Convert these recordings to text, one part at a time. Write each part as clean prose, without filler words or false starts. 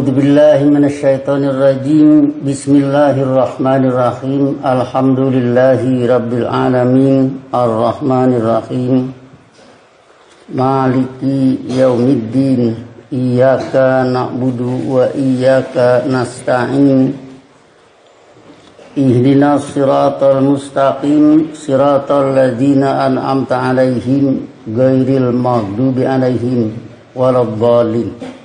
A'udzu billahi minasyaitonir rajim. Bismillahirrahmanirrahim. Alhamdulillahi rabbil alamin. Arrahmanir rahim. Maliki yaumiddin. Iyyaka na'budu wa iyyaka nasta'in. Ihdinas siratal mustaqim. Siratal ladzina an'amta 'alaihim ghairil maghdubi 'alaihim waladdallin.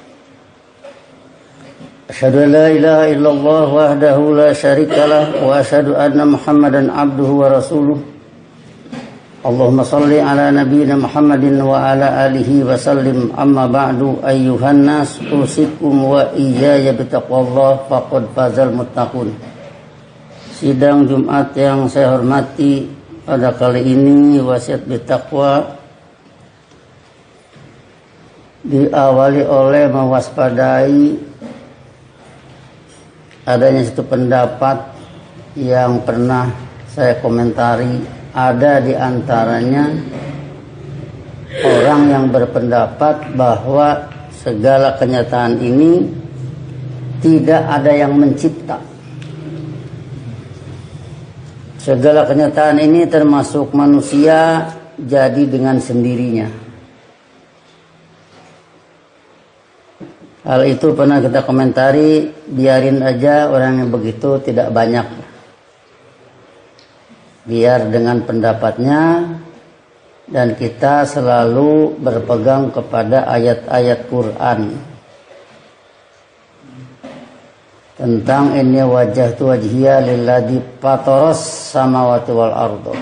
Asyhadu an la ilaha illallah wahdahu la syarikalah wa asyhadu anna Muhammadan abduhu wa rasuluh. Allahumma shalli ala nabiyyina Muhammadin wa ala alihi wa sallim. Amma ba'du, ayyuhan nas, usikum wa iyaya bitaqwallah faqad fazal muttaqun. Sidang Jumat yang saya hormati, pada kali ini wasiat bertakwa diawali oleh mewaspadai adanya satu pendapat yang pernah saya komentari. Ada di antaranya orang yang berpendapat bahwa segala kenyataan ini tidak ada yang mencipta. Segala kenyataan ini termasuk manusia jadi dengan sendirinya. Hal itu pernah kita komentari, biarin aja orang yang begitu, tidak banyak. Biar dengan pendapatnya, dan kita selalu berpegang kepada ayat-ayat Quran. Tentang ini wajhtu wajhiya lilladzi fataras samawati wal ardo.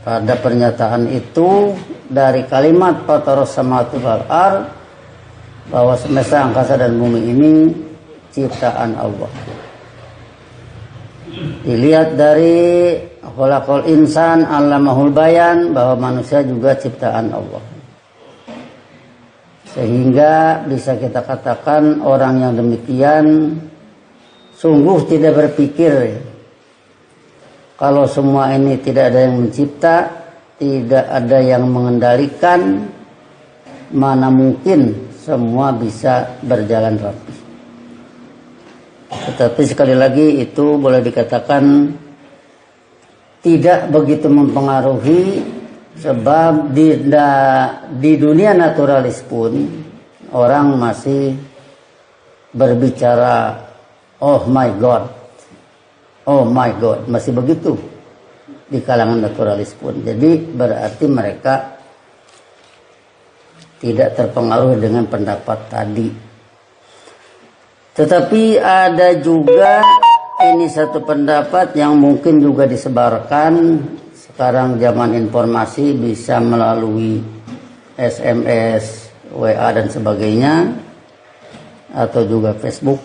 Pada pernyataan itu dari kalimat fataras samawati wal ardo, bahwa semesta angkasa dan bumi ini ciptaan Allah. Dilihat dari khalaqal insan allamahul bayan, bahwa manusia juga ciptaan Allah. Sehingga bisa kita katakan orang yang demikian sungguh tidak berpikir kalau semua ini tidak ada yang mencipta, tidak ada yang mengendalikan, mana mungkin semua bisa berjalan rapi. Tetapi sekali lagi itu boleh dikatakan tidak begitu mempengaruhi, sebab di dunia naturalis pun orang masih berbicara oh my God, masih begitu di kalangan naturalis pun. Jadi berarti mereka tidak terpengaruh dengan pendapat tadi. Tetapi ada juga ini satu pendapat yang mungkin juga disebarkan. Sekarang zaman informasi bisa melalui SMS, WA dan sebagainya, atau juga Facebook,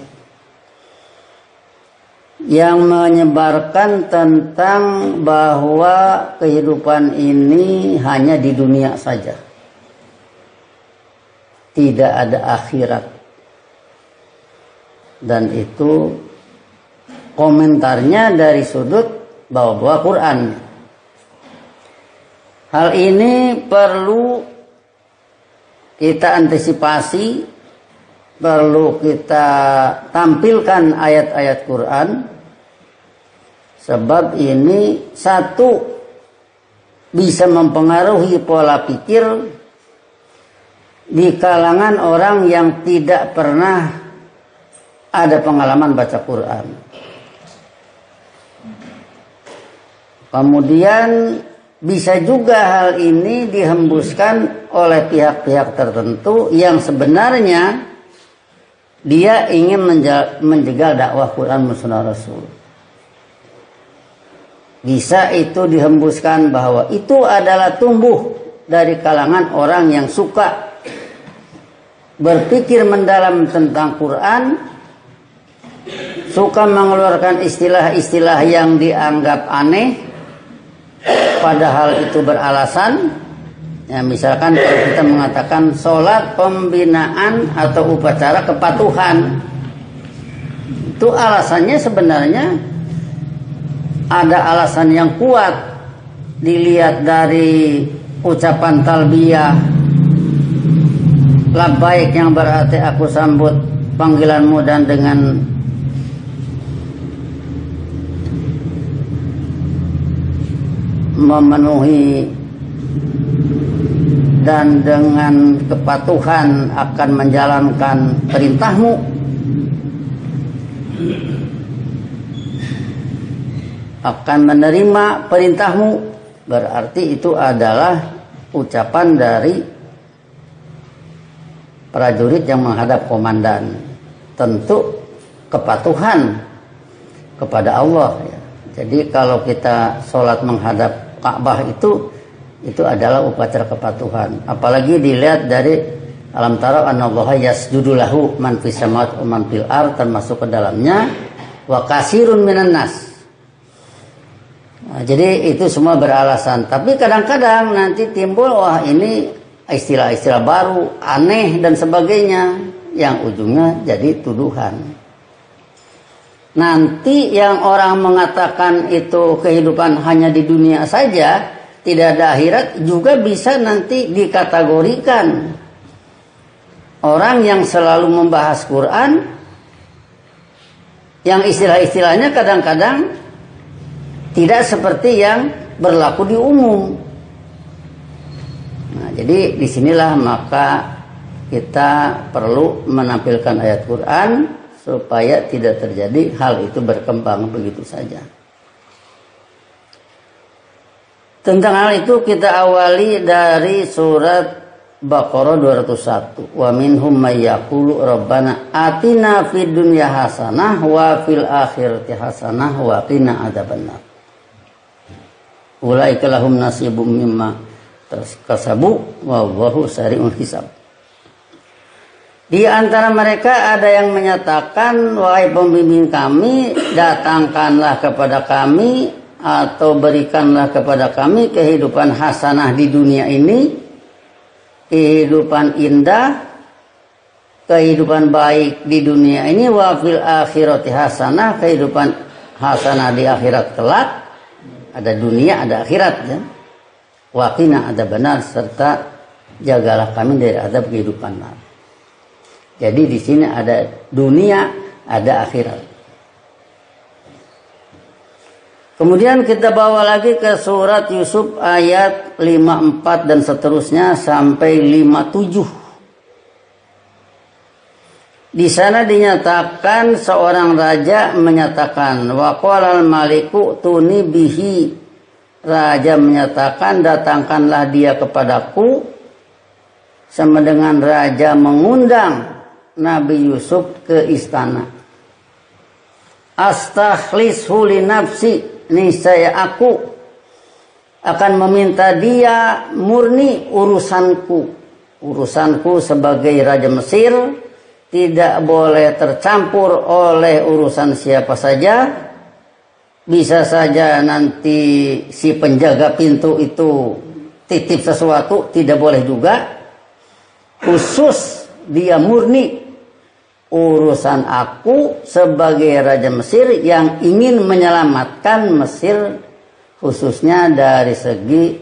yang menyebarkan tentang bahwa kehidupan ini hanya di dunia saja, tidak ada akhirat. Dan itu komentarnya dari sudut bawa-bawa Quran. Hal ini perlu kita antisipasi, perlu kita tampilkan ayat-ayat Quran, sebab ini satu bisa mempengaruhi pola pikir di kalangan orang yang tidak pernah ada pengalaman baca Quran. Kemudian bisa juga hal ini dihembuskan oleh pihak-pihak tertentu yang sebenarnya dia ingin menjegal dakwah Quran Sunnah Rasul. Bisa itu dihembuskan bahwa itu adalah tumbuh dari kalangan orang yang suka berpikir mendalam tentang Quran, suka mengeluarkan istilah-istilah yang dianggap aneh, padahal itu beralasan. Ya, misalkan kalau kita mengatakan sholat pembinaan atau upacara kepatuhan, itu alasannya sebenarnya ada alasan yang kuat. Dilihat dari ucapan talbiyah labbaik yang berarti aku sambut panggilanmu dan dengan memenuhi dan dengan kepatuhan akan menjalankan perintahmu, akan menerima perintahmu, berarti itu adalah ucapan dari prajurit yang menghadap komandan. Tentu kepatuhan kepada Allah ya. Jadi kalau kita sholat menghadap Ka'bah itu adalah upacara kepatuhan. Apalagi dilihat dari alam tara anallaha yasjudu lahu man fis samawati wa man fil ard, termasuk ke dalamnya wa kasirun minan nas. Nah, jadi itu semua beralasan. Tapi kadang-kadang nanti timbul wah ini istilah-istilah baru, aneh dan sebagainya, yang ujungnya jadi tuduhan. Nanti yang orang mengatakan itu kehidupan hanya di dunia saja, tidak ada akhirat, juga bisa nanti dikategorikan orang yang selalu membahas Quran, yang istilah-istilahnya kadang-kadang tidak seperti yang berlaku di umum. Nah, jadi disinilah maka kita perlu menampilkan ayat Quran supaya tidak terjadi hal itu berkembang begitu saja. Tentang hal itu kita awali dari surat Baqarah 201. Wa minhum may yaqulu rabbana atina fid dunya hasanah wa fil akhirati hasanah wa qina adzabannar. Ulaika lahum nasibum mimma kasabu wallahu sari'ul hisab. Di antara mereka ada yang menyatakan, wahai pembimbing kami, datangkanlah kepada kami atau berikanlah kepada kami kehidupan hasanah di dunia ini, kehidupan indah, kehidupan baik di dunia ini, wa fil akhirati hasanah, kehidupan hasanah di akhirat kelak. Ada dunia, ada akhirat ya. Wa qina adzabannar, serta jagalah kami dari azab kehidupan nar. Jadi di sini ada dunia, ada akhirat. Kemudian kita bawa lagi ke surat Yusuf ayat 54 dan seterusnya sampai 57. Di sana dinyatakan seorang raja menyatakan, wa qalal maliku tuni bihi. Raja menyatakan, datangkanlah dia kepadaku. Sama dengan raja mengundang Nabi Yusuf ke istana. Astakhlishu li nafsi, niscaya aku akan meminta dia murni urusanku sebagai raja Mesir, tidak boleh tercampur oleh urusan siapa saja. Bisa saja nanti si penjaga pintu itu titip sesuatu, tidak boleh juga. Khusus dia murni urusan aku sebagai raja Mesir yang ingin menyelamatkan Mesir, khususnya dari segi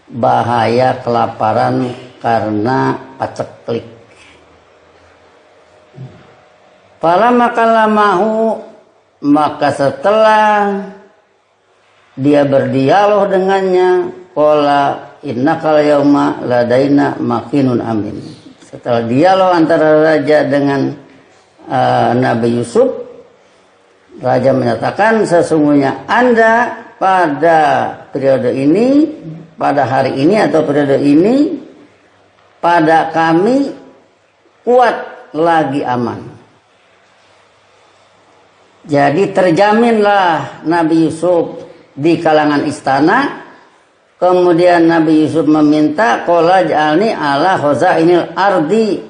bahaya kelaparan karena paceklik. Fala makalamahu, maka setelah dia berdialog dengannya, qala innakal yauma ladaina makinun amin. Setelah dialog antara raja dengan Nabi Yusuf, raja menyatakan, sesungguhnya Anda pada periode ini, pada hari ini atau periode ini, pada kami kuat lagi aman. Jadi terjaminlah Nabi Yusuf di kalangan istana. Kemudian Nabi Yusuf meminta, qala ja'alni ala khazainil ardi.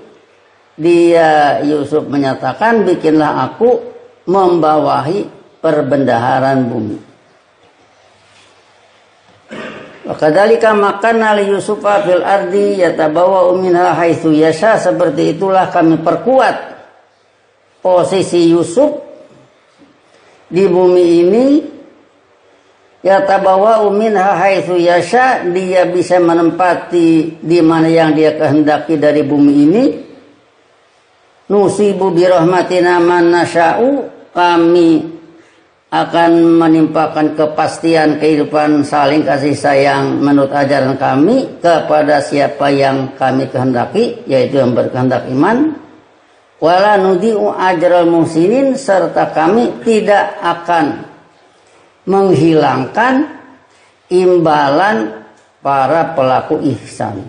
Dia Yusuf menyatakan, bikinlah aku membawahi perbendaharaan bumi. Wa kadzalika makanna li Yusufa fil ardi yatabawwa'u minha haitsu yasha. Seperti itulah kami perkuat posisi Yusuf di bumi ini. Yatabawwa'u minha haitsu yasha, dia bisa menempati di mana yang dia kehendaki dari bumi ini. nusibu bi rahmatina man nasya'u, kami akan menimpakan kepastian kehidupan saling kasih sayang menurut ajaran kami kepada siapa yang kami kehendaki, yaitu yang berkehendak iman. Wala nudi'u ajral muhsinin, serta kami tidak akan menghilangkan imbalan para pelaku ihsan.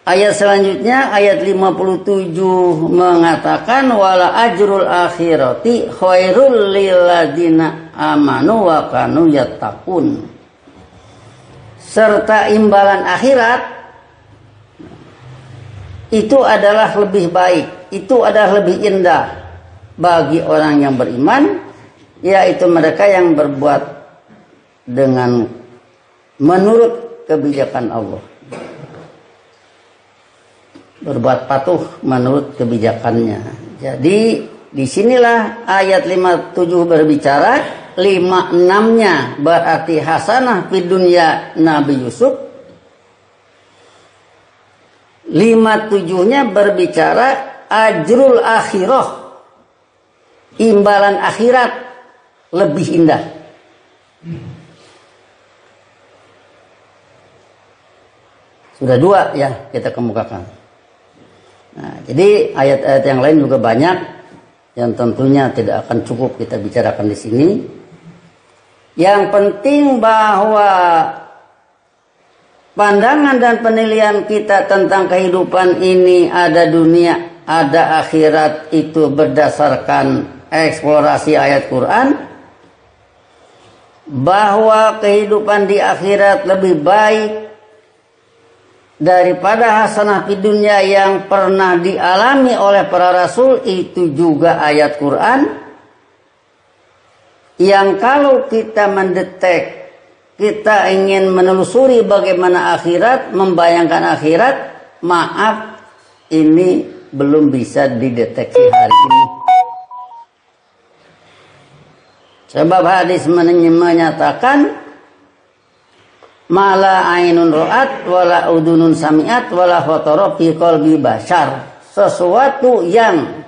Ayat selanjutnya, ayat 57 mengatakan wala ajrul akhirati khairul lilladina amanu wa kanu yattaqun. Serta imbalan akhirat itu adalah lebih baik, itu adalah lebih indah bagi orang yang beriman, yaitu mereka yang berbuat dengan menurut kebijakan Allah, berbuat patuh menurut kebijakannya. Jadi disinilah ayat 57 berbicara, 56-nya berarti hasanah fid dunya Nabi Yusuf, 57-nya berbicara ajrul akhirah, imbalan akhirat lebih indah. Sudah dua ya kita kemukakan. Nah, jadi ayat-ayat yang lain juga banyak yang tentunya tidak akan cukup kita bicarakan di sini. Yang penting bahwa pandangan dan penilaian kita tentang kehidupan ini, ada dunia, ada akhirat, itu berdasarkan eksplorasi ayat Quran, bahwa kehidupan di akhirat lebih baik daripada hasanah di dunia yang pernah dialami oleh para rasul, itu juga ayat Quran yang kalau kita mendetek, kita ingin menelusuri bagaimana akhirat, membayangkan akhirat, maaf, ini belum bisa dideteksi hari ini. Sebab hadis menyatakan mala ainun ro'at wala udunun sami'at wala khotoro fi qalbi bashar. Sesuatu yang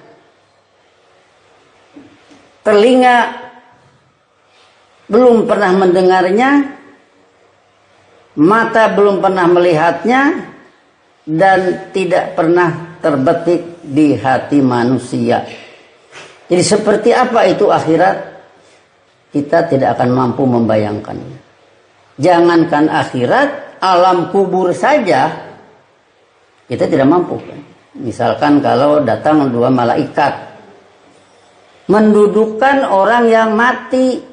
telinga belum pernah mendengarnya, mata belum pernah melihatnya, dan tidak pernah terbetik di hati manusia. Jadi seperti apa itu akhirat, kita tidak akan mampu membayangkannya. Jangankan akhirat, alam kubur saja kita tidak mampu. Misalkan kalau datang dua malaikat mendudukkan orang yang mati,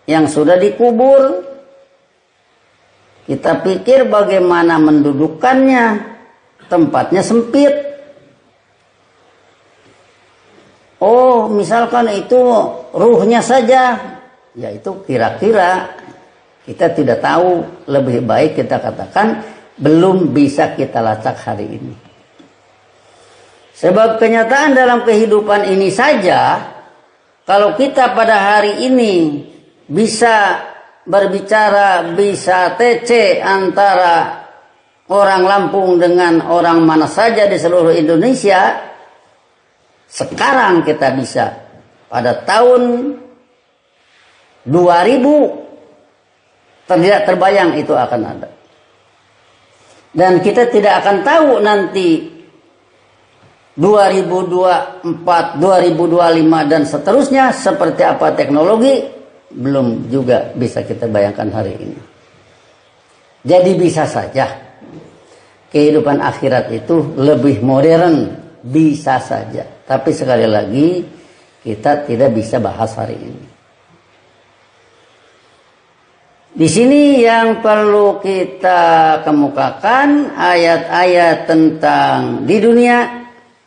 yang sudah dikubur, kita pikir bagaimana mendudukkannya, tempatnya sempit. Oh, misalkan itu ruhnya saja, ya itu kira-kira. Kita tidak tahu, lebih baik kita katakan belum bisa kita lacak hari ini. Sebab kenyataan dalam kehidupan ini saja, kalau kita pada hari ini bisa berbicara, bisa TC antara orang Lampung dengan orang mana saja di seluruh Indonesia, sekarang kita bisa. Pada tahun 2000 tidak terbayang itu akan ada. Dan kita tidak akan tahu nanti 2024, 2025 dan seterusnya seperti apa teknologi, belum juga bisa kita bayangkan hari ini. Jadi bisa saja kehidupan akhirat itu lebih modern, bisa saja. Tapi sekali lagi kita tidak bisa bahas hari ini. Di sini yang perlu kita kemukakan ayat-ayat tentang di dunia,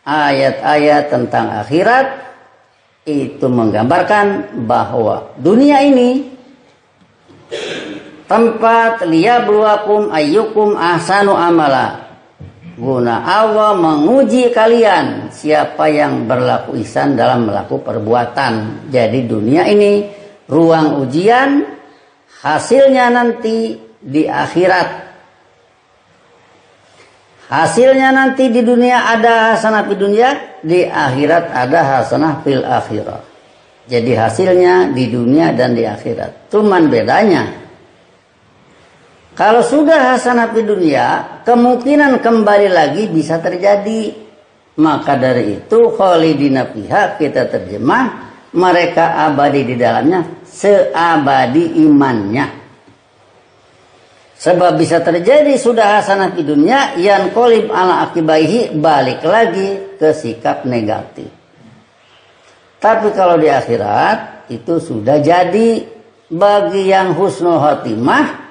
ayat-ayat tentang akhirat, itu menggambarkan bahwa dunia ini tempat liyabluwakum ayyukum ahsanu amala, guna Allah menguji kalian siapa yang berlaku ihsan dalam melakukan perbuatan. Jadi dunia ini ruang ujian, hasilnya nanti di akhirat. Hasilnya nanti di dunia ada hasanah fid dunia, di akhirat ada hasanah fil akhirah. Jadi hasilnya di dunia dan di akhirat. Cuman bedanya, kalau sudah hasanah fid dunia, kemungkinan kembali lagi bisa terjadi. Maka dari itu khalidina fiha kita terjemah, mereka abadi di dalamnya seabadi imannya. Sebab bisa terjadi sudah hasanah di dunia, yang kolib ala akibaihi, balik lagi ke sikap negatif. Tapi kalau di akhirat itu sudah jadi. Bagi yang husnul khotimah,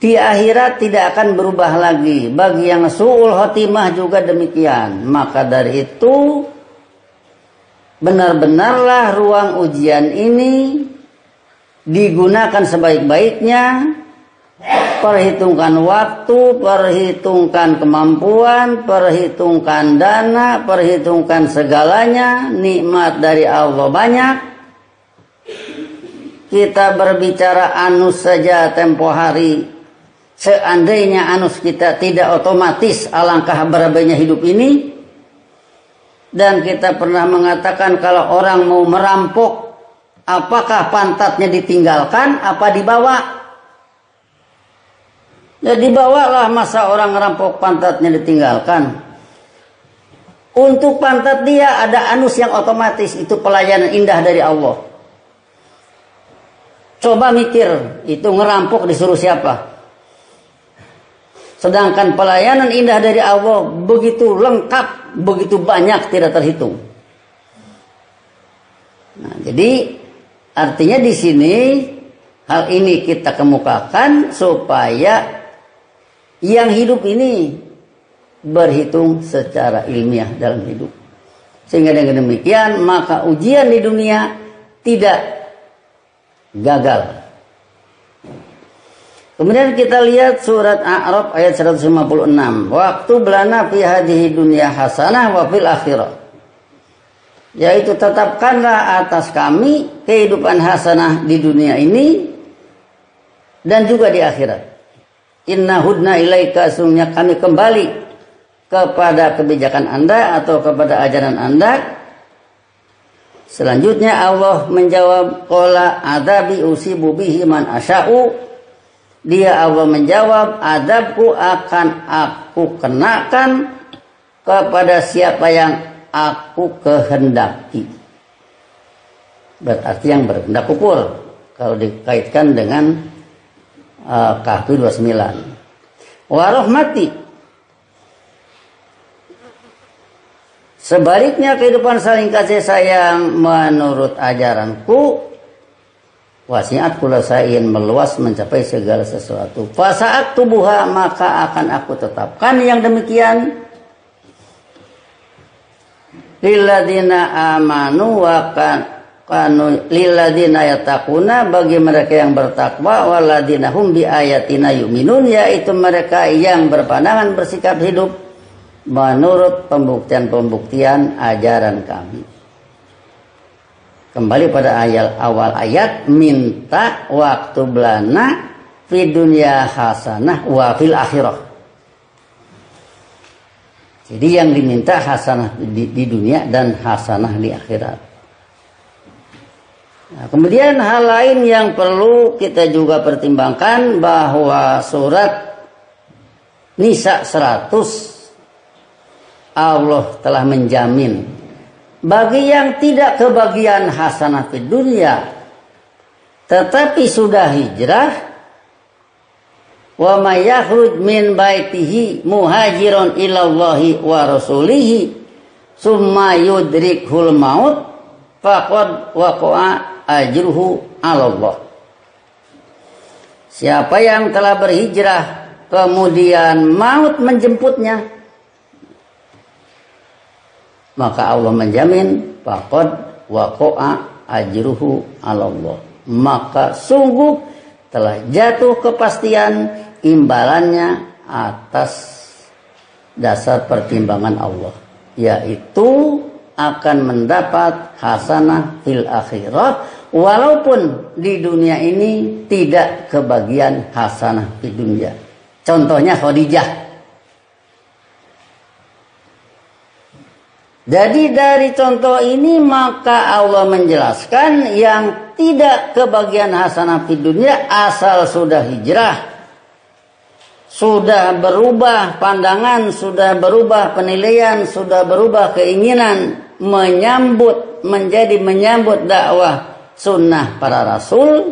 di akhirat tidak akan berubah lagi. Bagi yang su'ul khotimah juga demikian. Maka dari itu benar-benarlah ruang ujian ini digunakan sebaik-baiknya. Perhitungkan waktu, perhitungkan kemampuan, perhitungkan dana, perhitungkan segalanya. Nikmat dari Allah banyak. Kita berbicara anus saja tempo hari. Seandainya anus kita tidak otomatis, alangkah berabainya hidup ini. Dan kita pernah mengatakan kalau orang mau merampok, apakah pantatnya ditinggalkan apa dibawa? Ya dibawalah, masa orang ngerampok pantatnya ditinggalkan. Untuk pantat dia ada anus yang otomatis, itu pelayanan indah dari Allah. Coba mikir, itu ngerampok disuruh siapa? Sedangkan pelayanan indah dari Allah begitu lengkap, begitu banyak, tidak terhitung. Nah, jadi artinya di sini hal ini kita kemukakan supaya yang hidup ini berhitung secara ilmiah dalam hidup. Sehingga dengan demikian maka ujian di dunia tidak gagal. Kemudian kita lihat surat A'raf ayat 156. Waktu belana fi hadhihi dunya hasanah wa fil akhirah. Yaitu tetapkanlah atas kami kehidupan hasanah di dunia ini dan juga di akhirat. Inna hudna ilaika, sungguhnya kami kembali kepada kebijakan Anda atau kepada ajaran Anda. Selanjutnya Allah menjawab, qala adabi usibu bihi man asya'u. Dia Allah menjawab, adabku akan aku kenakan kepada siapa yang aku kehendaki. Berarti yang berkehendak kufur kalau dikaitkan dengan Kahfi 29. Wa rahmati, sebaliknya kehidupan saling kasih sayang menurut ajaranku, wasiat kula sayin, meluas mencapai segala sesuatu. Fasaat tubuha, maka akan aku tetapkan yang demikian. Lilladina amanu wa kanu lilladina yattaquna, bagi mereka yang bertakwa, waladina hum bi ayatina yu'minun, yaitu mereka yang berpandangan bersikap hidup menurut pembuktian-pembuktian ajaran kami. Kembali pada awal ayat, minta waktu belana fi dunya hasanah wa fil akhirah. Jadi yang diminta hasanah di dunia dan hasanah di akhirat. Nah, kemudian hal lain yang perlu kita juga pertimbangkan bahwa surat Nisa 100 Allah telah menjamin bagi yang tidak kebagian hasanah fid dunya tetapi sudah hijrah, wa may yakhruj min baitihi muhajiron ilallahi wa rasulihi summa yudrikhul maut faqad waqa'a ajruhu 'ala Allah. Siapa yang telah berhijrah kemudian maut menjemputnya, maka Allah menjamin faqad waqa'a ajruhu 'ala Allah. Maka sungguh telah jatuh kepastian imbalannya atas dasar pertimbangan Allah, yaitu akan mendapat hasanah fil akhirah, walaupun di dunia ini tidak kebagian hasanah di dunia. Contohnya Khadijah Jadi dari contoh ini maka Allah menjelaskan yang tidak kebagian hasanah di dunia asal sudah hijrah, sudah berubah pandangan, sudah berubah penilaian, sudah berubah keinginan, menyambut dakwah sunnah para rasul,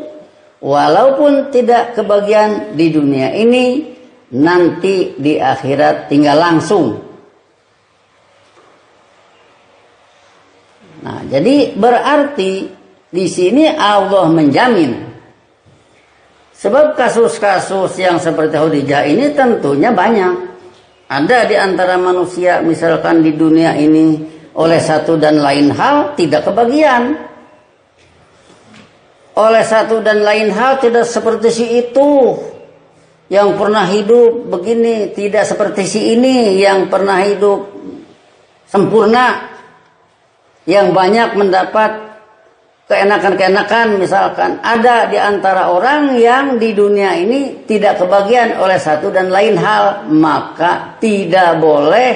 walaupun tidak kebagian di dunia ini, nanti di akhirat tinggal langsung. Nah, jadi berarti di sini Allah menjamin. Sebab kasus-kasus yang seperti Khadijah ini tentunya banyak. Ada di antara manusia misalkan di dunia ini oleh satu dan lain hal tidak kebagian. Oleh satu dan lain hal tidak seperti si itu yang pernah hidup begini, tidak seperti si ini yang pernah hidup sempurna, yang banyak mendapat keenakan-keenakan. Misalkan ada di antara orang yang di dunia ini tidak kebagian oleh satu dan lain hal, maka tidak boleh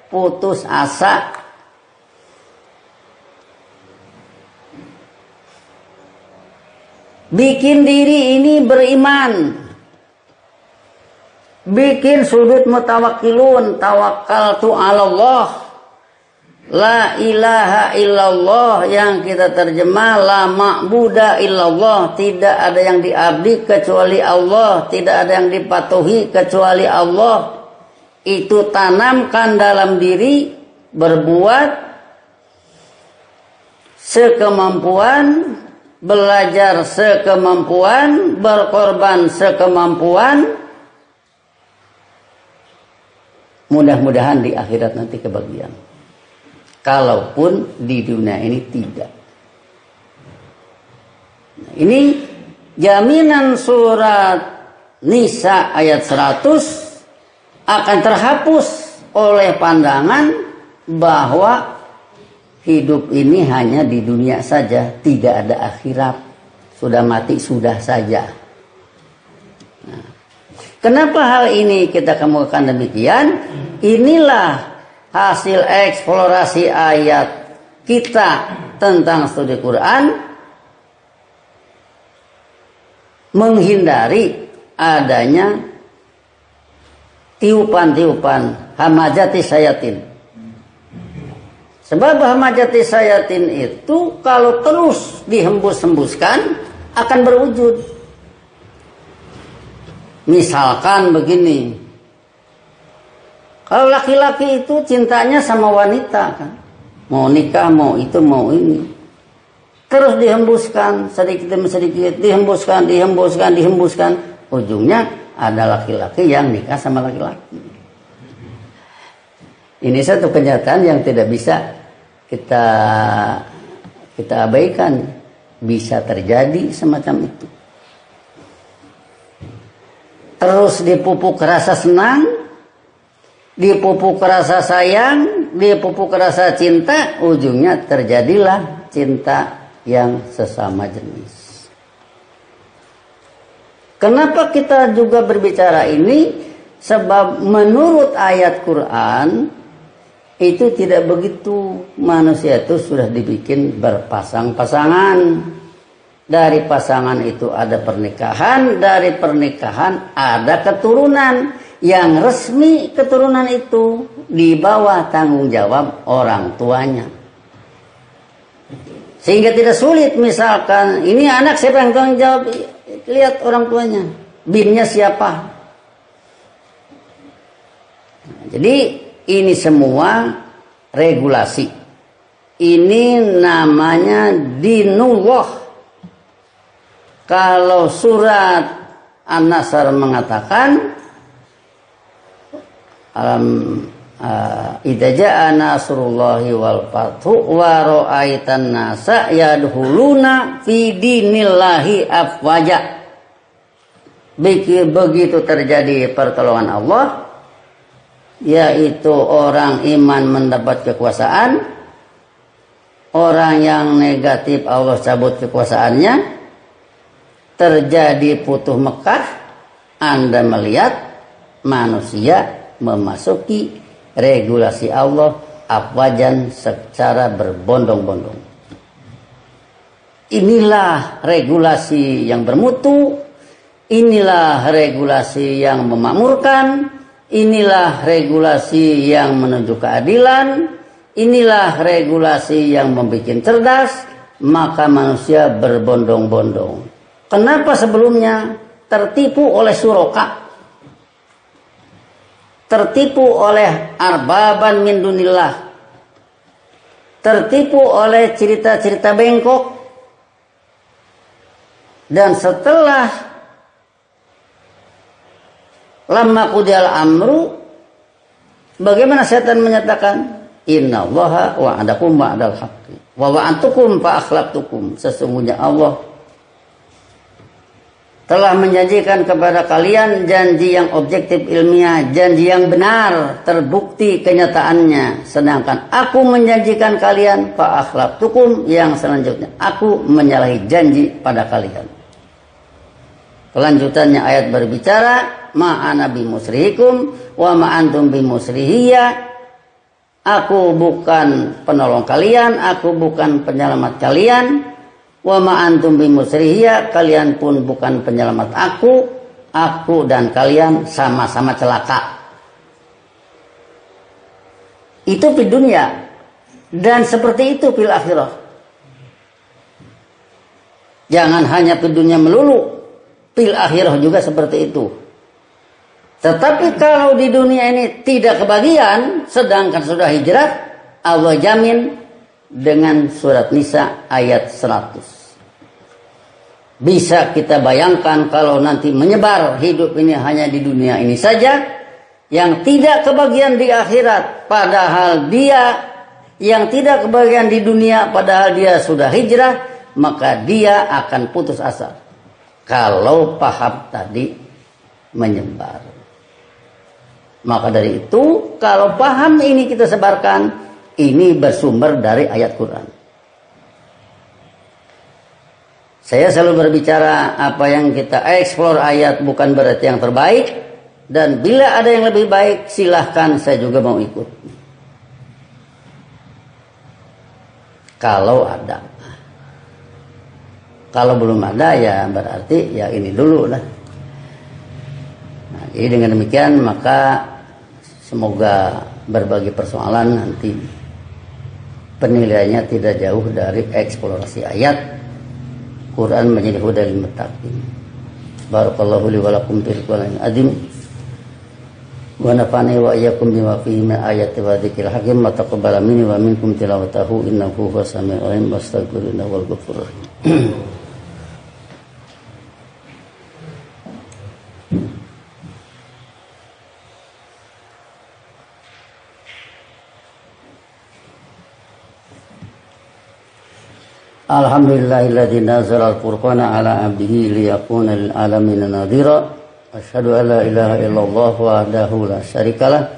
putus asa. Bikin diri ini beriman, bikin sudut mutawakkilun, tawakkaltu 'ala Allah. La ilaha illallah yang kita terjemah la ma'buda illallah, tidak ada yang diabdi kecuali Allah, tidak ada yang dipatuhi kecuali Allah. Itu tanamkan dalam diri, berbuat sekemampuan, belajar sekemampuan, berkorban sekemampuan. Mudah-mudahan di akhirat nanti kebagian. Kalaupun di dunia ini tidak. Ini jaminan surat Nisa ayat 100 akan terhapus oleh pandangan bahwa hidup ini hanya di dunia saja, tidak ada akhirat. Sudah mati sudah saja. Nah, kenapa hal ini kita kemukakan demikian? Inilah hasil eksplorasi ayat kita tentang studi Quran, menghindari adanya tiupan-tiupan hamajati syayatin. Sebab hamajati syayatin itu kalau terus dihembus-hembuskan akan berwujud. Misalkan begini, kalau laki-laki itu cintanya sama wanita kan, mau nikah, mau itu, mau ini, terus dihembuskan sedikit demi sedikit, dihembuskan, ujungnya ada laki-laki yang nikah sama laki-laki. Ini satu kenyataan yang tidak bisa kita abaikan, bisa terjadi semacam itu. Terus dipupuk rasa senang, dipupuk rasa sayang, dipupuk rasa cinta, ujungnya terjadilah cinta yang sesama jenis. Kenapa kita juga berbicara ini? Sebab menurut ayat Quran itu tidak begitu. Manusia itu sudah dibikin berpasang-pasangan. Dari pasangan itu ada pernikahan, dari pernikahan ada keturunan. Yang resmi keturunan itu di bawah tanggung jawab orang tuanya. Sehingga tidak sulit misalkan ini anak siapa yang tanggung jawab, lihat orang tuanya, binnya siapa. Jadi ini semua regulasi. Ini namanya dinullah. Kalau surat An-Nasr mengatakan idza jaa nasrullahi wal fathu wa ra'aitan nasa yadkhuluna fi dinillahi afwaja. Begitu terjadi pertolongan Allah, yaitu orang iman mendapat kekuasaan, orang yang negatif Allah cabut kekuasaannya, terjadi Futuh Mekah. Anda melihat manusia memasuki regulasi Allah, afwajan, secara berbondong-bondong. Inilah regulasi yang bermutu, inilah regulasi yang memakmurkan, inilah regulasi yang menuju keadilan, inilah regulasi yang membuat cerdas, maka manusia berbondong-bondong. Kenapa sebelumnya tertipu oleh suroka, tertipu oleh arbaban min dunillah, tertipu oleh cerita-cerita bengkok, dan setelah lamma qudiyal amru, bagaimana setan menyatakan innallaha wa'adakum wa'dal haqqi wa wa'antukum fa akhlaftukum, sesungguhnya Allah telah menjanjikan kepada kalian janji yang objektif ilmiah, janji yang benar, terbukti kenyataannya. Sedangkan aku menjanjikan kalian fa akhlaftukum, yang selanjutnya aku menyalahi janji pada kalian. Kelanjutannya ayat berbicara, ma'ana bimusrihikum wa ma'antum bimusrihiyya. Aku bukan penolong kalian, aku bukan penyelamat kalian. Wa ma'antum bimusrihiyya, kalian pun bukan penyelamat aku. Aku dan kalian sama-sama celaka. Itu di dunia, dan seperti itu fil akhirah. Jangan hanya di dunia melulu, fil akhirah juga seperti itu. Tetapi kalau di dunia ini tidak kebagian, sedangkan sudah hijrah, Allah jamin dengan surat Nisa ayat 100. Bisa kita bayangkan kalau nanti menyebar hidup ini hanya di dunia ini saja, yang tidak kebagian di akhirat, padahal dia yang tidak kebagian di dunia, padahal dia sudah hijrah, maka dia akan putus asa kalau paham tadi menyebar. Maka dari itu, kalau paham ini kita sebarkan, ini bersumber dari ayat Quran. Saya selalu berbicara, apa yang kita eksplor ayat bukan berarti yang terbaik, dan bila ada yang lebih baik, silahkan, saya juga mau ikut. Kalau ada. Kalau belum ada, ya berarti ya ini dulu lah. Nah, jadi dengan demikian, maka semoga berbagai persoalan nanti penilaiannya tidak jauh dari eksplorasi ayat. Quran menjadi huda lil muttaqin. Barakallahu li wa lakum fil Qur'anil azim. Wa nafa'ani wa iyyakum bima fihi min ayati wa dzikril hakim, wa taqabbala minni wa minkum tilawatahu innahu huwas samiul alim, wastaghfiruhu wal ghafurur rahim. Alhamdulillahilladzi nazzala al-furqana ala 'abdihi liyakuna lil alamin nadhira. Asyhadu an la ilaha illallah wahdahu la syarikalah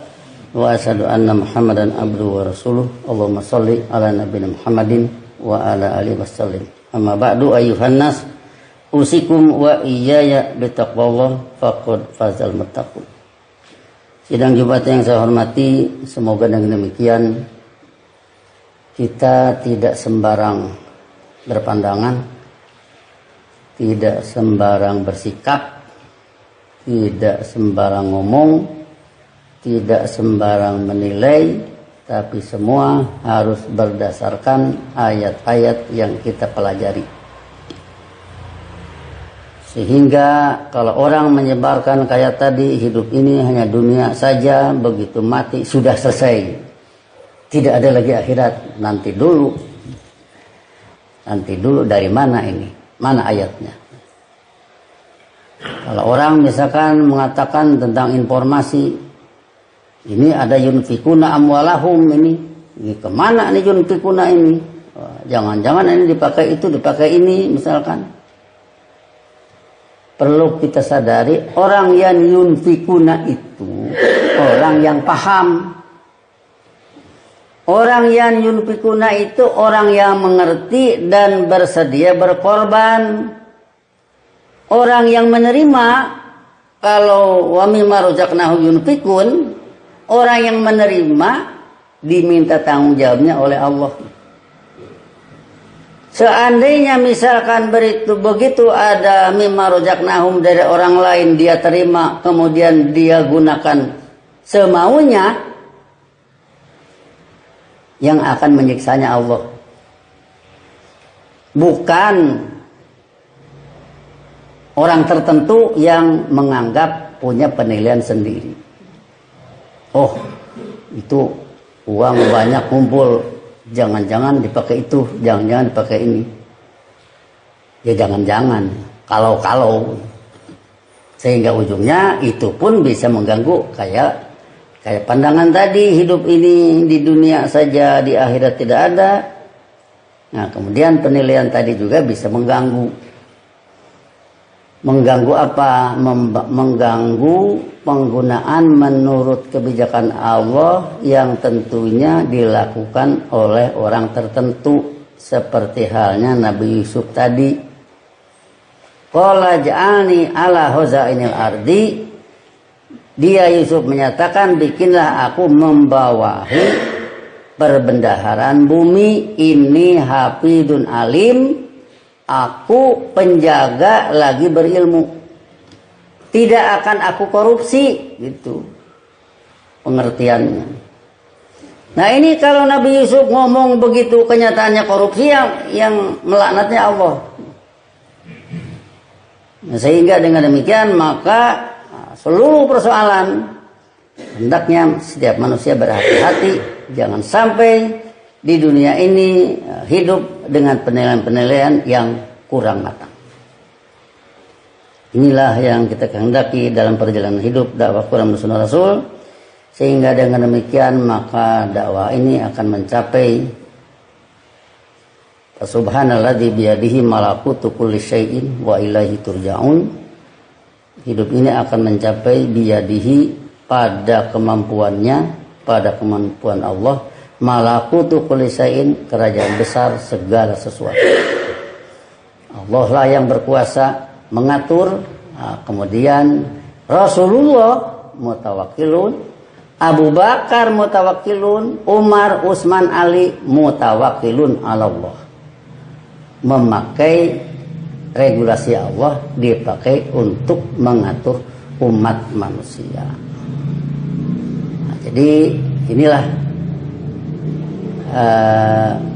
wa asyhadu anna Muhammadan abduhu wa rasuluh. Allahumma shalli ala nabiyina Muhammadin wa ala alihi wasallim. Amma ba'du ayyuhan nas, usikum wa iyaya bitaqwallah faqad fazal muttaqun. Sidang Jumat yang saya hormati, semoga dengan demikian kita tidak sembarang berpandangan, tidak sembarang bersikap, tidak sembarang ngomong, tidak sembarang menilai, tapi semua harus berdasarkan ayat-ayat yang kita pelajari. Sehingga kalau orang menyebarkan kayak tadi, hidup ini hanya dunia saja, begitu mati sudah selesai, tidak ada lagi akhirat, nanti dulu dari mana ini? Mana ayatnya? Kalau orang misalkan mengatakan tentang informasi, ini ada yunfikuna amwalahum ini kemana nih yunfikuna ini? Jangan-jangan ini dipakai itu, dipakai ini misalkan. Perlu kita sadari, orang yang yunfikuna itu orang yang paham. Orang yang yunfikuna itu orang yang mengerti dan bersedia berkorban. Orang yang menerima, kalau wa mimma razaqnahum yunfikun, orang yang menerima diminta tanggung jawabnya oleh Allah. Seandainya misalkan begitu ada mimma rozaqnahum dari orang lain dia terima kemudian dia gunakan semaunya, yang akan menyiksanya Allah. Bukan orang tertentu yang menganggap punya penilaian sendiri. Oh, itu uang banyak kumpul, jangan-jangan dipakai itu, jangan-jangan dipakai ini. Ya jangan-jangan, kalau-kalau. Sehingga ujungnya itu pun bisa mengganggu kayak pandangan tadi, hidup ini di dunia saja, di akhirat tidak ada. Nah, kemudian penilaian tadi juga bisa mengganggu. Mengganggu apa? Mengganggu penggunaan menurut kebijakan Allah yang tentunya dilakukan oleh orang tertentu, seperti halnya Nabi Yusuf tadi. Qala ja'alni ala hozainil ardi. Dia Yusuf menyatakan, bikinlah aku membawahi perbendaharaan bumi. Ini hafidun alim, aku penjaga lagi berilmu. Tidak akan aku korupsi, gitu pengertiannya. Nah ini kalau Nabi Yusuf ngomong begitu, kenyataannya korupsi, yang melaknatnya Allah. Nah, sehingga dengan demikian maka seluruh persoalan hendaknya setiap manusia berhati-hati, jangan sampai di dunia ini hidup dengan penilaian-penilaian yang kurang matang. Inilah yang kita kehendaki dalam perjalanan hidup dakwah Quran dan Sunnah Rasul, sehingga dengan demikian maka dakwah ini akan mencapai Subhanalladzi biyadihi malakutu kulli syai'in wa ilaihi turja'un. Hidup ini akan mencapai biyadihi, pada kemampuannya, pada kemampuan Allah, malakutu kulli syai'in, kerajaan besar segala sesuatu. Allah lah yang berkuasa mengatur. Nah, kemudian Rasulullah mutawakkilun, Abu Bakar mutawakkilun, Umar, Utsman, Ali mutawakkilun ala Allah. Memakai regulasi Allah, dipakai untuk mengatur umat manusia. Nah, jadi inilah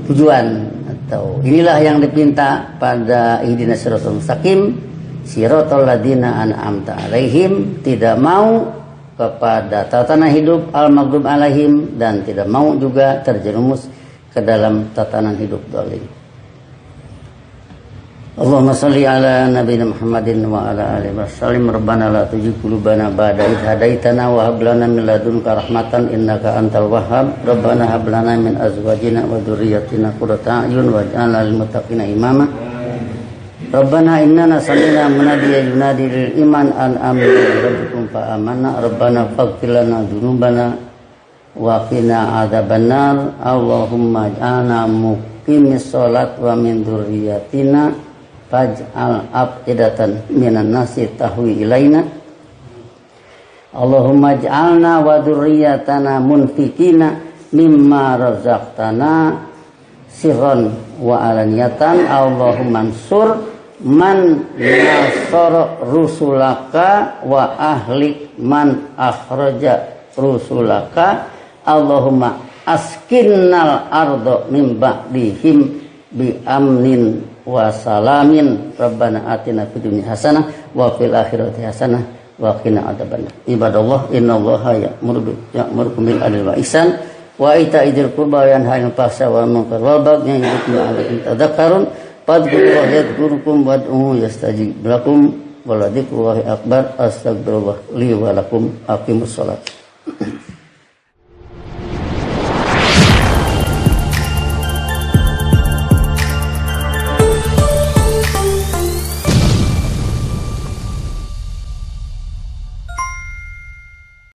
tujuan, atau inilah yang dipinta pada ihdinas siratal mustaqim, siratal ladzina an'amta alaihim. Tidak mau kepada tatanan hidup al-maghdub alaihim, dan tidak mau juga terjerumus ke dalam tatanan hidup dhalim. Allahumma salli ala nabiyina Muhammadin wa ala alihi wasallim. Rabbana la tuzigh qulubana ba'da idh hadaitana wa hab lana min ladunka rahmatan innaka antal wahhab. Rabbana hab lana min azwajina wa dhurriyyatina qurrata a'yun waj'alna lil muttaqina imama. Rabbana innana sami'na munadiyan yunadi lil iman an aminu rabbikum fa amanna. Rabbana faghfir lana dzunubana wa qina adzabannar. Allahumma ij'alna muqimis shalat wa min dzurriyyatina faj'al afidatan minan nasi tahwi ilaina. Allahumma ij'alna wa dzurriyyatana munfikina mimma razaqtana sirran wa alaniyatan. Allahumma ansur man nasara rusulaka wa ahlik man akhraja rusulaka. Allahumma askinnal ardo min ba'dihim bi amnin wa salamin. Rabbana atina fid dunya hasanah wa fil akhirati hasanah wa qina adzabannar. Ibadallah, innallaha ya'murukum bil adli wal ihsan wa ita'i dzil qurba wa yanha 'anil fahsya'i wal munkari wal baghi ya'idukum la'allakum tadhakkarun. Fadhkurullaha yadhkurukum wad'uhu yastajib lakum wa la dzikrullahi akbar. Astagfirullah li wa lakum. Aqimus shalat.